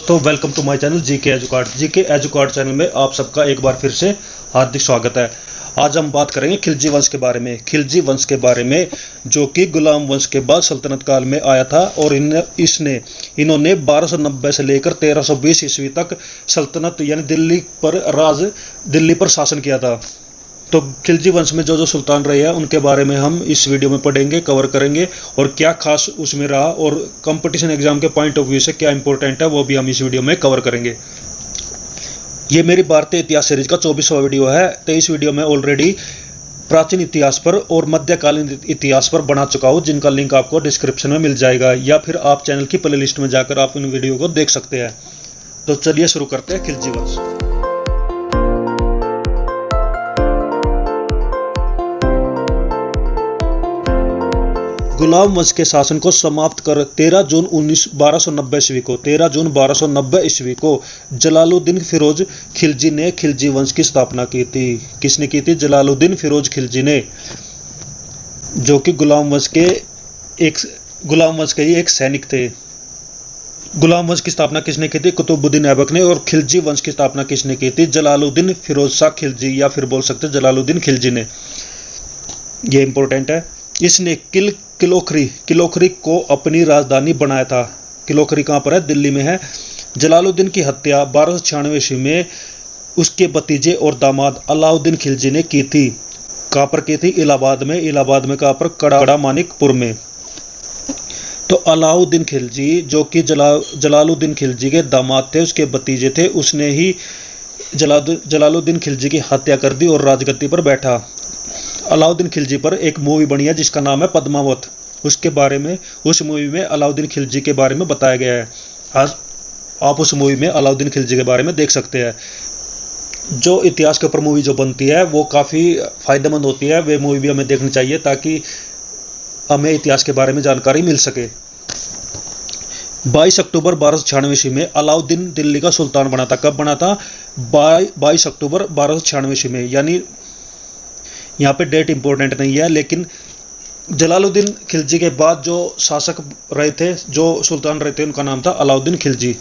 तो welcome to my channel GK Educard channel में आप सबका एक बार फिर से हार्दिक स्वागत है। आज हम बात करेंगे खिलजी वंश के बारे में। खिलजी वंश के बारे में जो कि गुलाम वंश के बाद सल्तनत काल में आया था और इन्होंने 1290 से लेकर 1320 ईस्वी तक सल्तनत यानी दिल्ली पर शासन किया था। तो खिलजी वंश में जो सुल्तान रहे हैं उनके बारे में हम इस वीडियो में पढ़ेंगे, कवर करेंगे और क्या खास उसमें रहा और कंपटीशन एग्जाम के पॉइंट ऑफ व्यू से क्या इंपॉर्टेंट है वो भी हम इस वीडियो में कवर करेंगे। ये मेरी भारतीय इतिहास सीरीज का 24वां वीडियो है। 23 वीडियो में ऑलरेडी प्राचीन इतिहास पर और मध्यकालीन इतिहास पर बना चुका हूँ, जिनका लिंक आपको डिस्क्रिप्शन में मिल जाएगा या फिर आप चैनल की प्लेलिस्ट में जाकर आप इन वीडियो को देख सकते हैं। तो चलिए शुरू करते हैं खिलजी वंश। गुलाम वंश के शासन को समाप्त कर 13 जून 1290 ईस्वी को जलालुद्दीन फिरोज खिलजी ने खिलजी वंश की स्थापना की थी। किसने की थी? जलालुद्दीन फिरोज खिलजी ने, जो कि गुलाम वंश के ही एक सैनिक थे। गुलाम वंश की स्थापना किसने की थी? कुतुबुद्दीन ऐबक ने। और खिलजी वंश की स्थापना किसने की थी? जलालुद्दीन फिरोज शाह खिलजी या फिर बोल सकते जलालुद्दीन खिलजी ने। यह इंपॉर्टेंट है। इसने किलोखरी को अपनी राजधानी बनाया था। किलोखरी कहाँ पर है? दिल्ली में है। जलालुद्दीन की हत्या 1296 ईस्वी में उसके भतीजे और दामाद अलाउद्दीन खिलजी ने की थी। कहाँ पर की थी? इलाहाबाद में। इलाहाबाद में कहाँ पर? कड़ा मानिकपुर में। तो अलाउद्दीन खिलजी जो कि जलालुद्दीन खिलजी के दामाद थे, उसके भतीजे थे, उसने ही जलालुद्दीन खिलजी की हत्या कर दी और राजगद्दी पर बैठा। अलाउद्दीन खिलजी पर एक मूवी बनी है जिसका नाम है पद्मावत। उसके बारे में उस मूवी में अलाउद्दीन खिलजी के बारे में बताया गया है। आज आप उस मूवी में अलाउद्दीन खिलजी के बारे में देख सकते हैं। जो इतिहास के ऊपर मूवी जो बनती है वो काफ़ी फायदेमंद होती है। वे मूवी भी हमें देखनी चाहिए ताकि हमें इतिहास के बारे में जानकारी मिल सके। 22 अक्टूबर 1296 ईस्वी में अलाउद्दीन दिल्ली का सुल्तान बना था। कब बना था? 22 अक्टूबर 1296 ईस्वी में। यानी यहाँ पे डेट इंपॉर्टेंट नहीं है, लेकिन जलालुद्दीन खिलजी के बाद जो शासक रहे थे, जो सुल्तान रहे थे, उनका नाम था अलाउद्दीन खिलजी।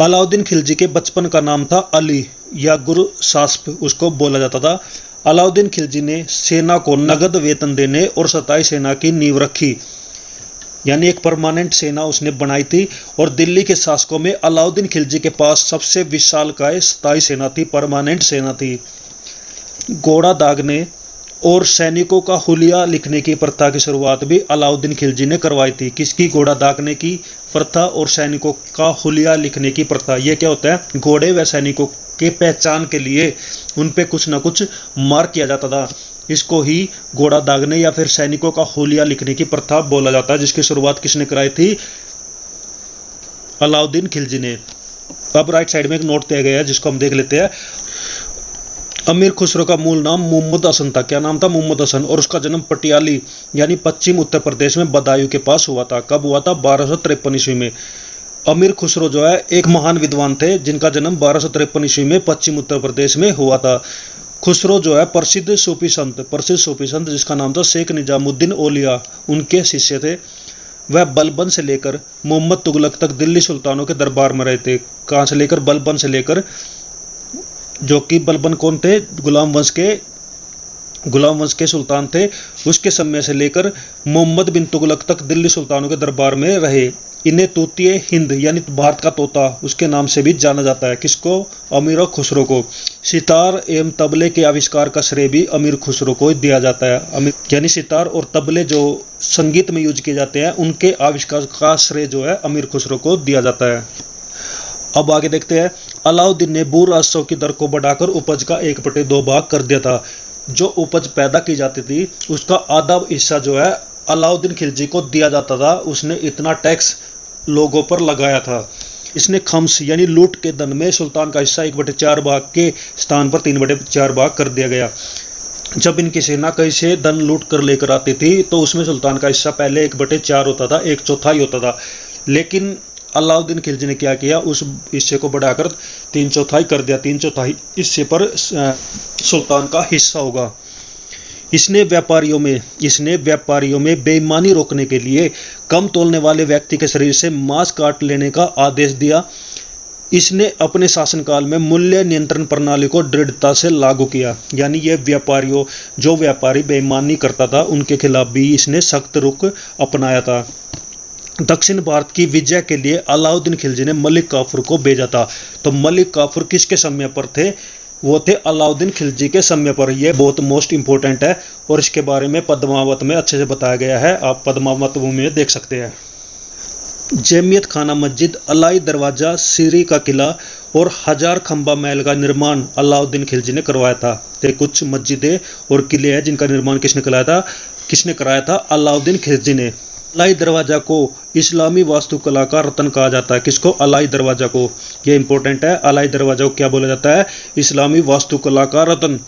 अलाउद्दीन खिलजी के बचपन का नाम था अली या गुरु सास्प उसको बोला जाता था। अलाउद्दीन खिलजी ने सेना को नगद वेतन देने और स्थायी सेना की नींव रखी, यानी एक परमानेंट सेना उसने बनाई थी। और दिल्ली के शासकों में अलाउद्दीन खिलजी के पास सबसे विशालकाय स्थायी सेना थी, परमानेंट सेना थी। घोड़ा दागने और सैनिकों का हुलिया लिखने की प्रथा की शुरुआत भी अलाउद्दीन खिलजी ने करवाई थी। किसकी? घोड़ा दागने की प्रथा और सैनिकों का हुलिया लिखने की प्रथा। ये क्या होता है? घोड़े व सैनिकों के पहचान के लिए उन पे कुछ ना कुछ मार्क किया जाता था। इसको ही घोड़ा दागने या फिर सैनिकों का हुलिया लिखने की प्रथा बोला जाता है, जिसकी शुरुआत किसने कराई थी? अलाउद्दीन खिलजी ने। अब राइट साइड में एक नोट दिया गया है जिसको हम देख लेते हैं। अमीर खुसरो का मूल नाम मोहम्मद हसन था। क्या नाम था? मोहम्मद हसन। और उसका जन्म पटियाली यानी पश्चिम उत्तर प्रदेश में बदायूं के पास हुआ था। कब हुआ था? 1253 ईस्वी में। अमीर खुसरो जो है एक महान विद्वान थे जिनका जन्म 1253 ईस्वी में पश्चिम उत्तर प्रदेश में हुआ था। खुसरो जो है प्रसिद्ध सूफी संत जिसका नाम था शेख निजामुद्दीन औलिया, उनके शिष्य थे। वह बलबन से लेकर मोहम्मद तुगलक तक दिल्ली सुल्तानों के दरबार में रहे थे। कहाँ से लेकर? बलबन से लेकर, जो कि बलबन कौन थे? गुलाम वंश के सुल्तान थे। उसके समय से लेकर मोहम्मद बिन तुगलक तक दिल्ली सुल्तानों के दरबार में रहे। इन्हें तोतिए हिंद यानी भारत का तोता उसके नाम से भी जाना जाता है। किसको? अमीर खुसरो को। सितार एवं तबले के आविष्कार का श्रेय भी अमीर खुसरो को दिया जाता है। यानी सितार और तबले जो संगीत में यूज किए जाते हैं उनके आविष्कार का श्रेय जो है अमीर खुसरो को दिया जाता है। अब आगे देखते हैं। अलाउद्दीन ने भू राजस्व की दर को बढ़ाकर उपज का 1/2 भाग कर दिया था। जो उपज पैदा की जाती थी उसका आधा हिस्सा जो है अलाउद्दीन खिलजी को दिया जाता था। उसने इतना टैक्स लोगों पर लगाया था। इसने खम्स यानी लूट के धन में सुल्तान का हिस्सा 1/4 भाग के स्थान पर 3/4 भाग कर दिया गया। जब इनकी सेना कहीं से धन लूट कर लेकर आती थी तो उसमें सुल्तान का हिस्सा पहले 1/4 होता था, 1/4 होता था। लेकिन अलाउद्दीन खिलजी ने क्या किया? उस हिस्से को बढ़ाकर 3/4 कर दिया। 3/4 हिस्से पर सुल्तान का हिस्सा होगा। इसने व्यापारियों में बेईमानी रोकने के लिए कम तोलने वाले व्यक्ति के शरीर से मांस काट लेने का आदेश दिया। इसने अपने शासनकाल में मूल्य नियंत्रण प्रणाली को दृढ़ता से लागू किया, यानी ये जो व्यापारी बेईमानी करता था उनके खिलाफ भी इसने सख्त रुख अपनाया था। दक्षिण भारत की विजय के लिए अलाउद्दीन खिलजी ने मलिक काफूर को भेजा था। तो मलिक काफूर किसके समय पर थे? वो थे अलाउद्दीन खिलजी के समय पर। यह बहुत मोस्ट इंपॉर्टेंट है और इसके बारे में पद्मावत में अच्छे से बताया गया है, आप पद्मावत में देख सकते हैं। जमियत खाना मस्जिद, अलाई दरवाजा, सीरी का किला और 1000 खंबा महल का निर्माण अलाउद्दीन खिलजी ने करवाया था। ये कुछ मस्जिदें और किले हैं जिनका निर्माण किसने कराया था? अलाउद्दीन खिलजी ने। अलाई दरवाजा को इस्लामी वास्तुकला का रत्न कहा जाता है। किसको? अलाई दरवाजा को। यह इंपॉर्टेंट है। अलाई दरवाजा को क्या बोला जाता है? इस्लामी वास्तुकला का रत्न।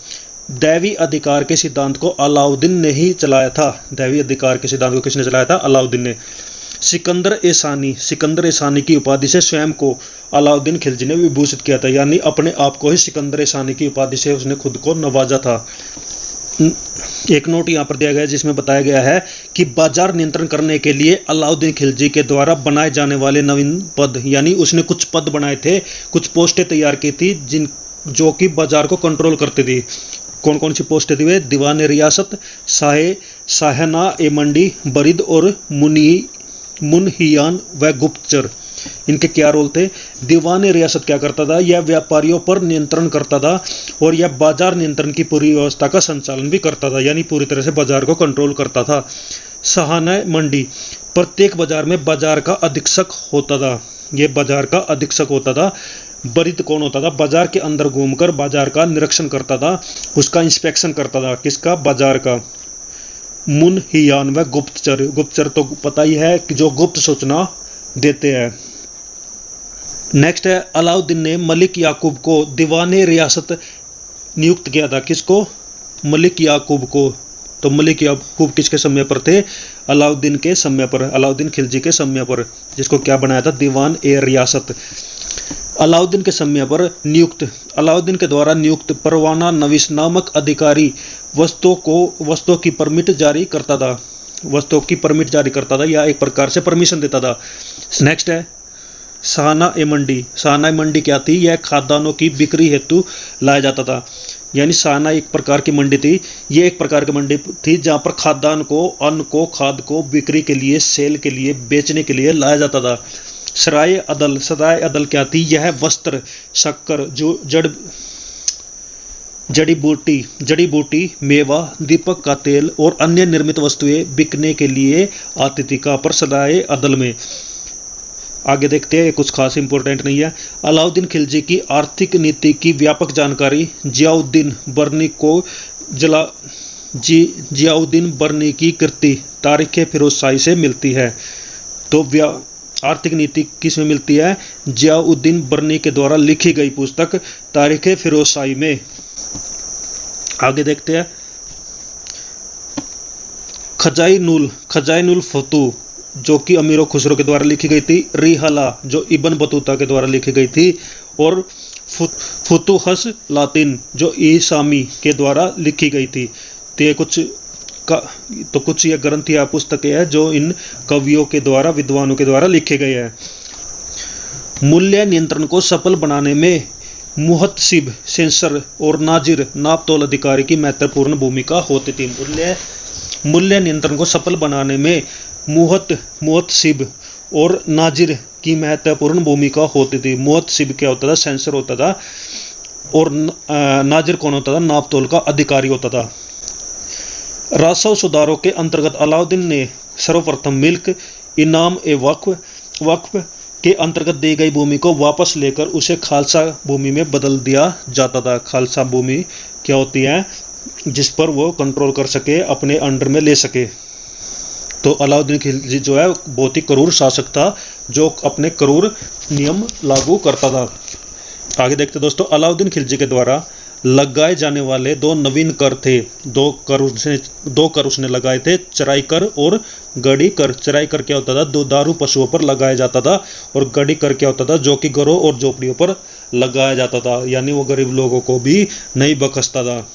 दैवी अधिकार के सिद्धांत को अलाउद्दीन ने ही चलाया था। दैवी अधिकार के सिद्धांत को किसने चलाया था? अलाउद्दीन ने। सिकंदर ए सानी की उपाधि से स्वयं को अलाउद्दीन खिलजी ने विभूषित किया था, यानी अपने आप को ही सिकंदर ए सानी की उपाधि से उसने खुद को नवाजा था। एक नोट यहाँ पर दिया गया है जिसमें बताया गया है कि बाजार नियंत्रण करने के लिए अलाउद्दीन खिलजी के द्वारा बनाए जाने वाले नवीन पद, यानी उसने कुछ पद बनाए थे, कुछ पोस्टें तैयार की थी जो कि बाजार को कंट्रोल करती थी। कौन कौन सी पोस्टें थी वे? दीवान रियासत, साहना ए मंडी, बरिद और मुनहियान व गुप्तचर। इनके क्या रोल थे? दीवान रियासत क्या करता था? यह व्यापारियों पर नियंत्रण करता था और यह बाजार नियंत्रण की पूरी व्यवस्था का संचालन भी करता था, यानी पूरी तरह से बाजार को कंट्रोल करता था। साहना मंडी, प्रत्येक बाजार में बाजार का अधीक्षक होता था। यह बाजार का अधीक्षक होता था। बरिद कौन होता था? बाजार के अंदर घूमकर बाजार का निरीक्षण करता था, उसका इंस्पेक्शन करता था। किसका? बाजार का। मुनहियान व गुप्तचर तो पता ही है कि जो गुप्त सूचना देते हैं। नेक्स्ट है, अलाउद्दीन ने मलिक याकूब को दीवाने रियासत नियुक्त किया था। किसको? मलिक याकूब को। तो मलिक याकूब किसके समय पर थे? अलाउद्दीन के समय पर, अलाउद्दीन खिलजी के समय पर, जिसको क्या बनाया था? दीवान ए रियासत। अलाउद्दीन के समय पर अलाउद्दीन के द्वारा नियुक्त परवाना नवीस नामक अधिकारी वस्तुओं की परमिट जारी करता था, या एक प्रकार से परमिशन देता था। नेक्स्ट है साहना ए मंडी क्या थी? यह खाद्यान्नों की बिक्री हेतु लाया जाता था, यानी साहना एक प्रकार की मंडी थी। यह एक प्रकार की मंडी थी जहां पर खाद्यान्न को, अन्न को, खाद को बिक्री के लिए, सेल के लिए, बेचने के लिए लाया जाता था। सराय अदल क्या थी? यह वस्त्र, शक्कर, जो जड़ी बूटी, मेवा, दीपक का तेल और अन्य निर्मित वस्तुएं बिकने के लिए आती थी। कहां पर? सराय अदल में। आगे देखते हैं, कुछ खास इंपॉर्टेंट नहीं है। अलाउद्दीन खिलजी की आर्थिक नीति की व्यापक जानकारी जियाउद्दीन बर्नी की कृति तारीख फिरोजशाही से मिलती है। तो आर्थिक नीति किस में मिलती है? जियाउद्दीन बर्नी के द्वारा लिखी गई पुस्तक तारीख फिरोजशाही में। आगे देखते हैं, खजाइनुल फतू जो कि अमीर खुसरो के द्वारा लिखी गई थी। रिहाला जो इब्न बतूता के द्वारा लिखी गई थी। और फुतुहस लातिन जो ईसामी के द्वारा लिखी गई थी। तो कुछ ये ग्रंथ या पुस्तकें हैं जो इन कवियों के द्वारा, विद्वानों के द्वारा लिखे गए हैं। मूल्य नियंत्रण को सफल बनाने में मुहतसिब, सेंसर और नाजिर, नापतोल अधिकारी की महत्वपूर्ण भूमिका होती थी। मूल्य नियंत्रण को सफल बनाने में मुहतसिब और नाजिर की महत्वपूर्ण भूमिका होती थी। मुहतसिब क्या होता था? सेंसर होता था। और नाजिर कौन होता था? नापतोल का अधिकारी होता था। राजस्व सुधारों के अंतर्गत अलाउद्दीन ने सर्वप्रथम मिल्क, इनाम ए वक्फ के अंतर्गत दी गई भूमि को वापस लेकर उसे खालसा भूमि में बदल दिया जाता था। खालसा भूमि क्या होती है? जिस पर वो कंट्रोल कर सके, अपने अंडर में ले सके। तो अलाउद्दीन खिलजी जो है बहुत ही क्रूर शासक था, जो अपने क्रूर नियम लागू करता था। आगे देखते दोस्तों, अलाउद्दीन खिलजी के द्वारा लगाए जाने वाले 2 नवीन कर थे। 2 कर उसने लगाए थे, चराई कर और गड़ी कर। चराई कर क्या होता था? दुधारू पशुओं पर लगाया जाता था। और गड़ी कर क्या होता था? जो कि घरों और झोपड़ियों पर लगाया जाता था, यानी वो गरीब लोगों को भी नहीं बख्शता था।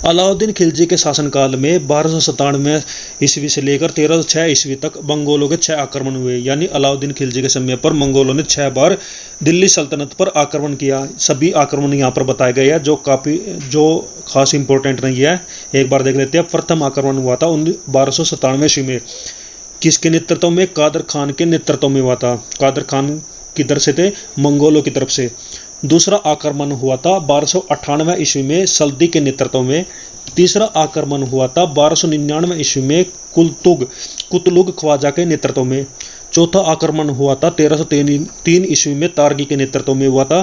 अलाउद्दीन खिलजी के शासनकाल में 1297 ईस्वी से लेकर 1306 ईस्वी तक मंगोलों के 6 आक्रमण हुए। यानी अलाउद्दीन खिलजी के समय पर मंगोलों ने 6 बार दिल्ली सल्तनत पर आक्रमण किया। सभी आक्रमण यहाँ पर बताए गए हैं जो खास इंपॉर्टेंट नहीं है। एक बार देख लेते हैं। प्रथम आक्रमण हुआ था 1297 ईस्वी में। किसके नेतृत्व में? कादर खान के नेतृत्व में हुआ था। कादर खान किधर से थे? मंगोलों की तरफ से। दूसरा आक्रमण हुआ था 1298 ईस्वी में सल्दी के नेतृत्व में। तीसरा आक्रमण हुआ था 1299 ईस्वी में कुतलुग ख्वाजा के नेतृत्व में। चौथा आक्रमण हुआ था 1303 ईस्वी में तारगी के नेतृत्व में हुआ था।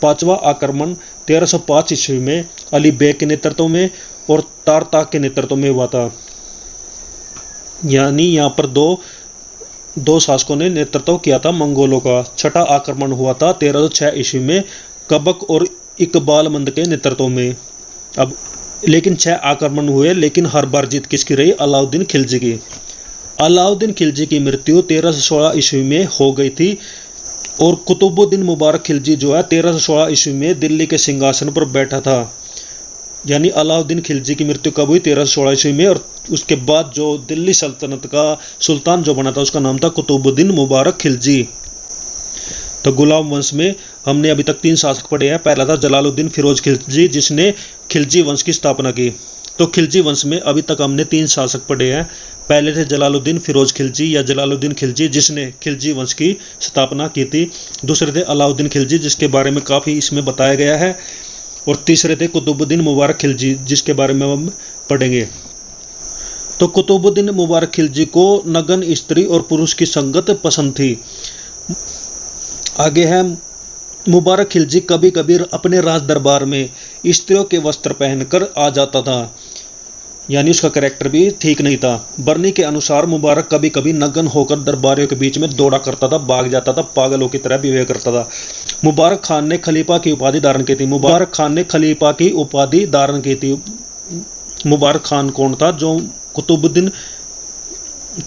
पांचवा आक्रमण 1305 ईस्वी में अली बेग के नेतृत्व में और तारताक के नेतृत्व में हुआ था। यानी यहाँ पर दो शासकों ने नेतृत्व किया था मंगोलों का। छठा आक्रमण हुआ था 1306 ईस्वी में कबक और इकबालमंद के नेतृत्व में। अब लेकिन 6 आक्रमण हुए, लेकिन हर बार जीत किसकी रही? अलाउद्दीन खिलजी की। अलाउद्दीन खिलजी की मृत्यु 1316 ईस्वी में हो गई थी और कुतुबुद्दीन मुबारक खिलजी जो है 1316 ईस्वी में दिल्ली के सिंहासन पर बैठा था। यानी अलाउद्दीन खिलजी की मृत्यु कब हुई? 1316 ईस्वी में। और उसके बाद जो दिल्ली सल्तनत का सुल्तान जो बना था उसका नाम था कुतुबुद्दीन मुबारक खिलजी। तो गुलाम वंश में हमने अभी तक 3 शासक पढ़े हैं। पहला था जलालुद्दीन फिरोज खिलजी जिसने खिलजी वंश की स्थापना की। तो खिलजी वंश में अभी तक हमने 3 शासक पढ़े हैं। पहले थे जलालुद्दीन फिरोज खिलजी या जलालुद्दीन खिलजी जिसने खिलजी वंश की स्थापना की थी। दूसरे थे अलाउद्दीन खिलजी जिसके बारे में काफ़ी इसमें बताया गया है। और तीसरे थे कुतुबुद्दीन मुबारक खिलजी जिसके बारे में हम पढ़ेंगे। तो कुतुबुद्दीन मुबारक खिलजी को नगन स्त्री और पुरुष की संगत पसंद थी। आगे है मुबारक खिलजी कभी कभी अपने राज दरबार में स्त्रियों के वस्त्र पहनकर आ जाता था। यानी उसका कैरेक्टर भी ठीक नहीं था। बरनी के अनुसार मुबारक कभी कभी नग्न होकर दरबारियों के बीच में दौड़ा करता था, भाग जाता था, पागलों की तरह बिहेव करता था। मुबारक खान ने खलीफा की उपाधि धारण की थी। मुबारक खान ने खलीफा की उपाधि धारण की थी। मुबारक खान कौन था? जो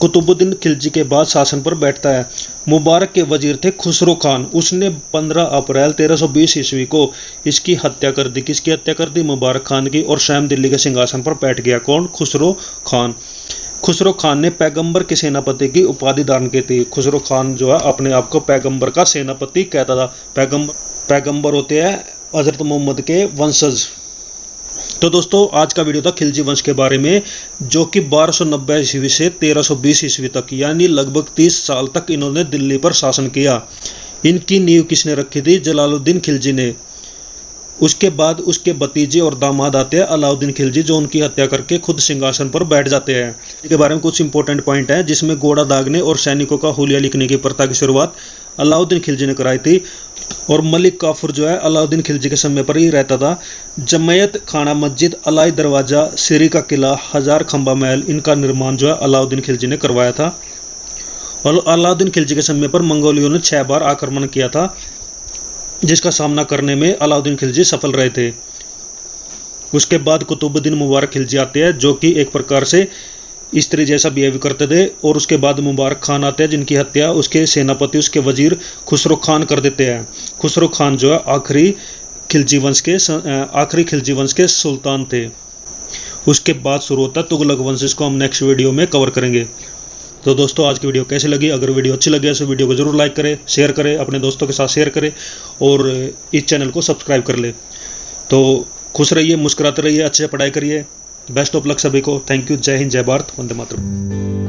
कुतुबुद्दीन खिलजी के बाद शासन पर बैठता है। मुबारक के वजीर थे खुसरो खान। उसने 15 अप्रैल 1320 ईस्वी को इसकी हत्या कर दी। किसकी हत्या कर दी? मुबारक खान की। और स्वयं दिल्ली के सिंहासन पर बैठ गया। कौन? खुसरो खान। खुसरो खान ने पैगंबर के सेनापति की उपाधि धारण की थी। खुसरो खान जो है अपने आप को पैगंबर का सेनापति कहता था। पैगंबर होते हैं हजरत मोहम्मद के वंशज। तो दोस्तों आज का वीडियो था खिलजी वंश के बारे में, जो कि 1290 ईस्वी से 1320 ईस्वी तक यानी लगभग 30 साल तक इन्होंने दिल्ली पर शासन किया। इनकी नींव किसने रखी थी? जलालुद्दीन खिलजी ने। उसके बाद उसके भतीजे और दामाद आते हैं अलाउद्दीन खिलजी जो उनकी हत्या करके खुद सिंहासन पर बैठ जाते हैं। इसके बारे में कुछ इंपॉर्टेंट पॉइंट है जिसमें घोड़ा दागने और सैनिकों का हुलिया लिखने की प्रथा की शुरुआत अलाउद्दीन खिलजी ने कराई थी। और मलिक काफूर जो है अलाउद्दीन खिलजी के समय पर ही रहता था। जमयत खाना मस्जिद, अलाई दरवाजा, सिरी का किला, हजार खंबा महल, इनका निर्माण जो है अलाउद्दीन खिलजी ने करवाया था। और अलाउद्दीन खिलजी के समय पर मंगोलियों ने 6 बार आक्रमण किया था जिसका सामना करने में अलाउद्दीन खिलजी सफल रहे थे। उसके बाद कुतुबुद्दीन मुबारक खिलजी आते हैं जो कि एक प्रकार से स्त्री जैसा बिहेव करते थे। और उसके बाद मुबारक खान आते हैं जिनकी हत्या उसके सेनापति उसके वजीर खुसरो खान कर देते हैं। खुसरो खान जो है आखिरी खिलजी वंश के सुल्तान थे। उसके बाद शुरू होता है तुगलक वंश, जिसको हम नेक्स्ट वीडियो में कवर करेंगे। तो दोस्तों आज की वीडियो कैसी लगी? अगर वीडियो अच्छी लगी तो वीडियो को जरूर लाइक करें, शेयर करें, अपने दोस्तों के साथ शेयर करें और इस चैनल को सब्सक्राइब कर ले। तो खुश रहिए, मुस्कुराते रहिए, अच्छे से पढ़ाई करिए। बेस्ट ऑफ लक सभी को। Thank you. जय हिंद, जय भारत, वंदे मातरम।